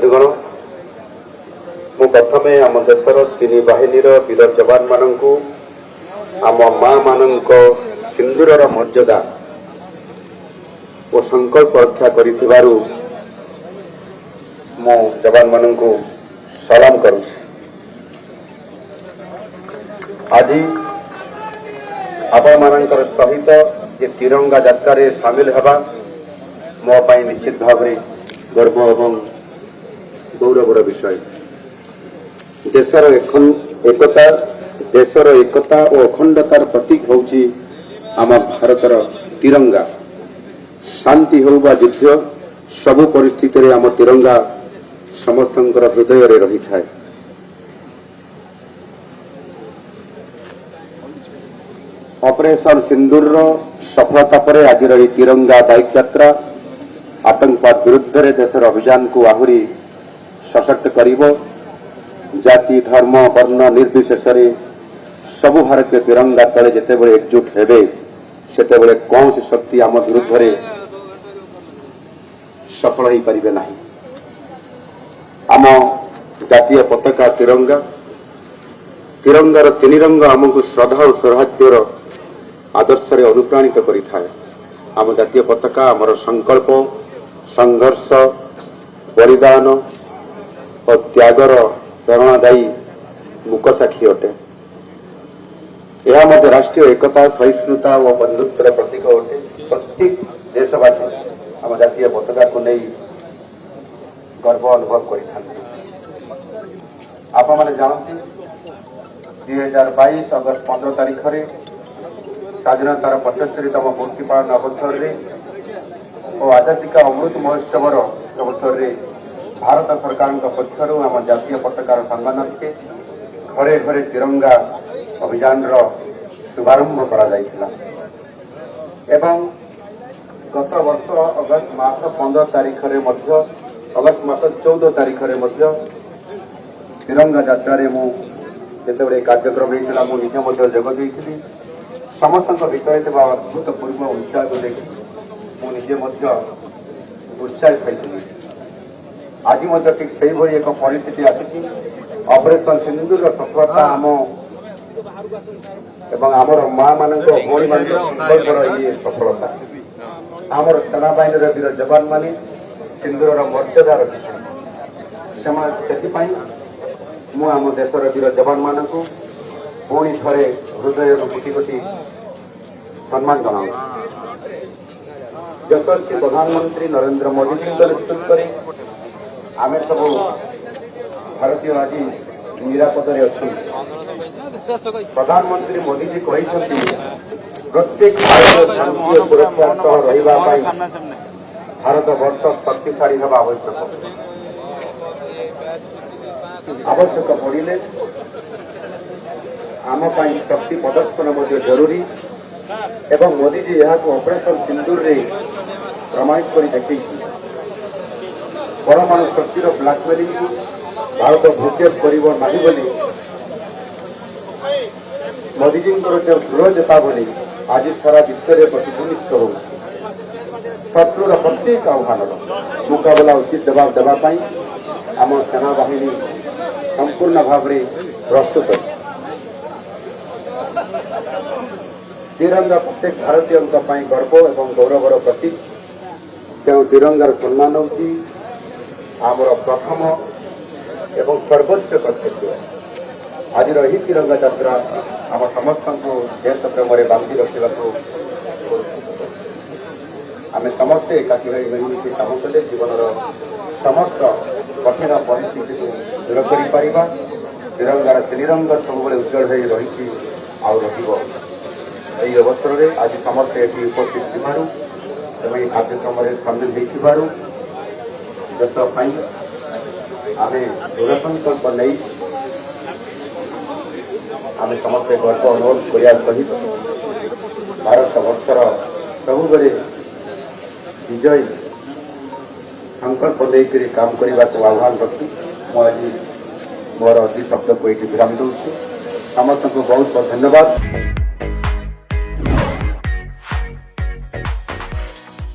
बंधुगण मु प्रथमे आम देशर तीन बाहिनीर वीर जवान मानू आम माँ मान सिंदूर मर्यादा और संकल्प रक्षा करू मु जवान मान सलाम करुँ। आज आपण मानकर सहित ये तिरंगा यात्रा सामिल हवा मो पाई निश्चित भाव गर्व एवं गौरवर विषय। देशर एकता और अखंडतार प्रतीक होउची आम भारतर तिरंगा। शांति हो बा युद्ध सबु परिस्थिति रे आम तिरंगा समस्तंकर हृदय रे रही थाए। ऑपरेशन सिंदूर सफलता पर आज तिरंगा बाइक यात्रा आतंकवाद विरुद्ध रे देशर अभियान को आहुरी सशक्त करिवो। जाति धर्म वर्ण निर्विशेष सबु भारतीय तिरंगा तले जितेबले एकजुट हेबे सेतेबले कौन सी शक्ति आम विरुद्ध रे सफल ही परिबे नाही। आम जातीय पताका तिरंगा तिरंगार तीन रंग आमको श्रद्धा और सौभाग्यर आदर्श रे अनुप्राणित करिथाए। आम जातीय पताका आमर संकल्प संघर्ष बलिदान और त्यागर प्रेरणादायी मुकसाक्षी अटे। यह मध्य राष्ट्रीय एकता सहिष्णुता और बंधुत्वर प्रतीक अटे। प्रत्येक देशवासी आम जातीय पताका को नहीं गर्व अनुभव कर जानती 2022 अगस्त 15 तारीख में स्वाधीनतार 75तम पूर्ति पालन अवसर में और आजादी का अमृत महोत्सव अवसर में भारत सरकार पक्षर आम जातीय पताकार सम्मान के घरे घरे तिरंगा अभियान शुभारंभ कर गत वर्ष अगस्त मास 15 तारीख में अगस्त मास 14 तारीख में तिरंगा यात्रा मुझे कार्यक्रम होता मुझे जोग देती समस्त भीतर अभूतपूर्व उत्साह को देखी मुझे उत्साहित पाई। आज ठीक से एक परिस्थिति आसी ऑपरेशन सिंदूर सफलता आम एवं आमर माँ मान भौणी मान ये सफलता आमर सेना बाहिनी वीर जवान मान सिंदूर मर्यादा रखी आम देशर वीर जवान मान पुणी थे हृदय कोटि कोटि सम्मान जनाऊँ। यशस्वी प्रधानमंत्री नरेंद्र मोदी नेतृत्व में आम सब भारतीय आज निरापद अच्छा। प्रधानमंत्री मोदी जी कहते प्रत्येक भारतीय शांति और सुरक्षा रहा भारत वर्ष शक्तिशाली हवा आवश्यक पड़े आम शक्ति प्रदर्शन जरूरी एवं मोदी जी यहाँ ऑपरेशन सिंदूर रे प्रमाणित कर देखी परमाणु शक्तिर ब्लाकमेलिंग को भारत भूकेश कर मोदी जी जो दृढ़ चेतावनी आज सारा विश्व में प्रतिध्वनित हो शत्रुर प्रत्येक आह्वान मुकाबला उचित जवाब देवाई आम सेना बाहिनी संपूर्ण भाव में प्रस्तुत। तिरंगा प्रत्येक भारतीय गर्व एवं गौरवर प्रतीक तेणु तिरंगार सम्मान होती आमर प्रथम एवं सर्वोच्च कर्तव्य। आज यही तिरंगा यात्रा आम समस्त देश प्रेम बांधि रखा आम समस्ते एकाठी मिलमिशि काम कले जीवन समस्त कठिन परिस्थिति को दूर कर तिरंगार त्रिरंग सब उज्जवल हो रही यही अवसर में आज समस्ते ये उपस्थित थी कार्यक्रम सामिल हो देश आम दृढ़ संकल्प नहीं आम समस्त गर्व अनुभव करने सहित भारत वर्षर सब विजयी संकल्प लेकर काम करने को आह्वान रखी मुझे मोर अति शब्द को ये विराम दूसरी समस्त को बहुत बहुत धन्यवाद।